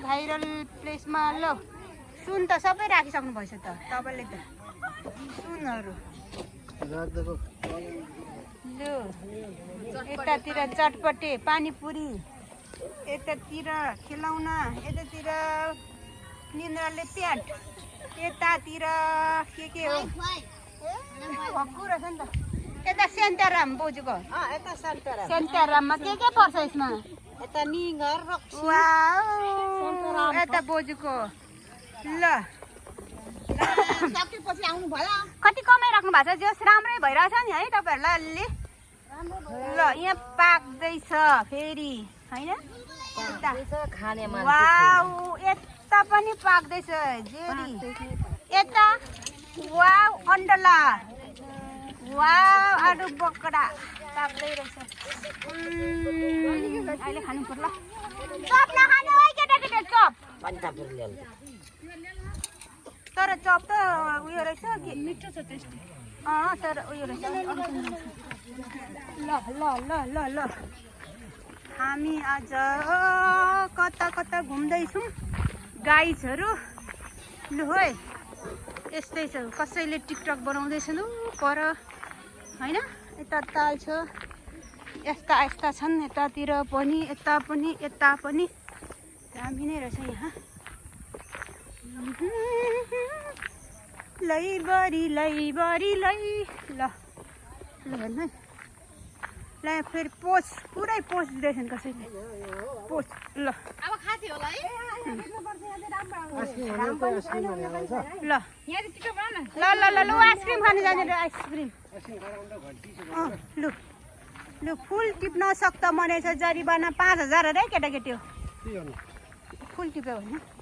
viral प्लेसमा ल सुन त सबै राखिसक्नु भएछ त तपाईँले त सुनहरू लु यतातिर चटपटे पानीपुरी यतातिर खेलाउना यतातिर निन्द्राले प्याट यतातिर के हो भक्कु रहेछ नि त यता सेन्टाराम बोजूको सेन्टाराममा के पर्छ यसमा यता निगर वाउ यता बोजूको ल सकेपछि आउनु भयो कति कमाइराख्नु भएको छ जस राम्रै भइरहेछ नि है तपाईँहरूलाई अलि ल यहाँ पाक्दैछ फेरि होइन वाउ यता पनि पाक्दैछ जेरी यता वाउ अन्डला वाउ आलु बकडा पाक्दै रहेछ अहिले खानु पर्ला चप नखानु है केटाकेटा चप तर चप त उयो रहेछ कि मिठो छ टेस्टी तर उयो रहेछ ल ल ल ल ल हामी आज कता कता घुम्दैछौँ गाइजहरू लु है यस्तै छ कसैले टिकटक बनाउँदैछन् पर होइन यता ताल छ यस्ता यस्ता छन् यतातिर पनि यता पनि दामी नै रहेछ यहाँ लैबरी ल हेर्नु है ल फेरि पोस्ट पुरै पोस्ट दिँदैछन् कसैले पोस्ट ल अब खाथी होला है ल ल आइसक्रिम खानु जाने आइसक्रिम लु फुल टिप्न सक्दा मनेछ जरिवाना 5000 अरे केटाकेटी हो फुल टिप्यो भने